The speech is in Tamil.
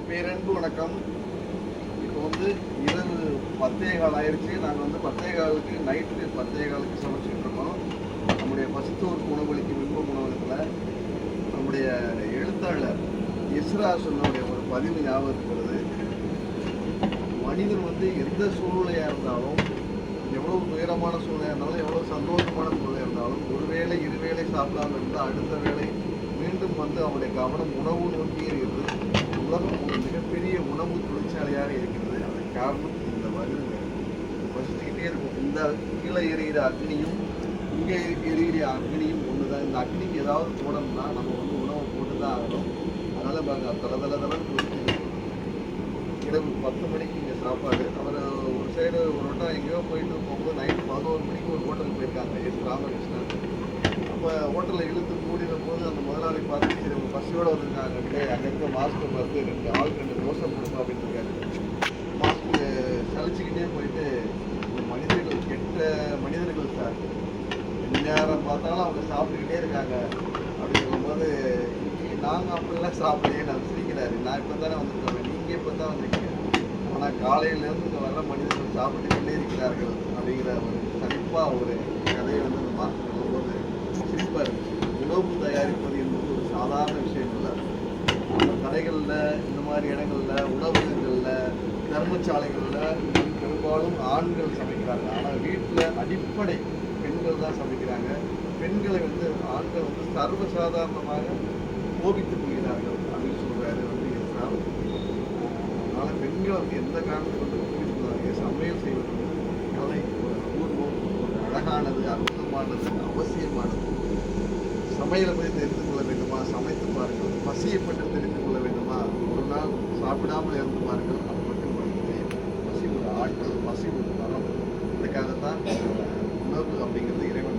பேரன்பு வணக்கம். இப்போ இரவு 10:15 ஆயிடுச்சு. நாங்கள் 10:15க்கு நைட்டு 10:15க்கு சமைச்சிட்டு இருக்கோம். நம்முடைய பசித்தோருக்கு உணவளிக்கும் இன்பம் உணவகத்தில் நம்முடைய எழுத்தாளர் இஸ்ரா சொன்னுடைய ஒரு பதிவு ஞாபகம் இருக்கிறது. மனிதன் எந்த சூழ்நிலையாக இருந்தாலும், எவ்வளோ துயரமான சூழ்நிலையாக இருந்தாலும், எவ்வளோ சந்தோஷமான சூழ்நிலையாக இருந்தாலும், ஒரு வேளை இருவேளை சாப்பிடாமல் இருந்தால் அடுத்த வேளை மீண்டும் அவனுடைய கவனம் உணவு நோக்கியே இருக்கிறது. உலகம் ஒரு மிகப்பெரிய உணவு தொழிற்சாலையாக இருக்கிறது. அதற்கு காரணம் இந்த வறுமை. வசிச்சுக்கிட்டே இருக்கும். இந்த கீழே எரிகிற அக்னியும் இங்கே எரிகிற அக்னியும் ஒன்று தான். இந்த அக்னிக்கு ஏதாவது போடணும்னா நம்ம உணவை போட்டு தான் ஆகணும். அதனால் தளதளன்னு கொடுத்து இரவு 10 மணிக்கு இங்கே சாப்பாடு. அவர் ஒரு சைடு ஒரு வட்டம் எங்கேயோ போயிட்டு போகும்போது நைட்டு 11 மணிக்கு ஒரு ஹோட்டலுக்கு போயிருக்காங்க, எஸ் ராமகிருஷ்ணன். அப்போ ஹோட்டலில் இழுத்து மூடின போது அந்த முதலாளி பார்த்து, சரி அவங்க பசியோடு வந்திருக்காங்க, அங்கே இருக்க மாஸ்க்கு பார்த்து 2 தோசை கொடுப்பா அப்படின்னு இருக்காரு. மாஸ்க்கு சலிச்சுக்கிட்டே போயிட்டு, இந்த மனிதர்கள் கெட்ட மனிதர்கள் சார், நேரம் பார்த்தாலும் அவங்க சாப்பிட்டுக்கிட்டே இருக்காங்க அப்படின்னு சொல்லும்போது, நாங்கள் அப்படிலாம் சாப்பிடலையே நான் சிரிக்கிறாரு. நான் இப்போ தானே வந்திருக்கேன், நீங்கள் இப்போ தான் வந்திருக்கீங்க, ஆனால் காலையிலேருந்து இங்கே வர மனிதர்கள் சாப்பிட்டுக்கிட்டே இருக்கிறார்கள் அப்படிங்கிற ஒரு கண்டிப்பாக ஒரு கதையை அந்த மாஸ்க் சொல்லும்போது சிரிப்பாக இருந்துச்சு. உணவு தயாரிப்பது என்பது ஒரு சாதாரண விஷயம் இல்லை. கடைகளில், இந்த மாதிரி இடங்களில், உணவகங்களில், தர்மசாலைகளில் பெரும்பாலும் ஆண்கள் சமைக்கிறாங்க. ஆனால் வீட்டில் அடிப்படை பெண்கள் தான் சமைக்கிறாங்க. பெண்களை ஆண்கள் சர்வசாதாரணமாக கோபித்துக் கொள்கிறார்கள் அப்படின்னு சொல்கிறாரு இஸ்லாம். அதனால் பெண்கள் எந்த காரணத்தை புரிஞ்சுக்கிறாங்க. சமையல் செய்வது கலை, ஒரு அபூர்வம், ஒரு அழகானது, அற்புதமானது, அவசியமானது. சமையலை பற்றி தெரிந்து கொள்ள வேண்டுமா? சமைத்து பாருங்கள். பசியை பற்றி தெரிந்து கொள்ள வேண்டுமா? ஒரு நாள் சாப்பிடாமல் இருந்து பாருங்கள். அது மட்டும் உங்களுக்கு தெரியும். பசி ஒரு ஆற்றல், பசி ஒரு மரம். இதுக்காகத்தான் உணவு அப்படிங்கிறது இறைவன்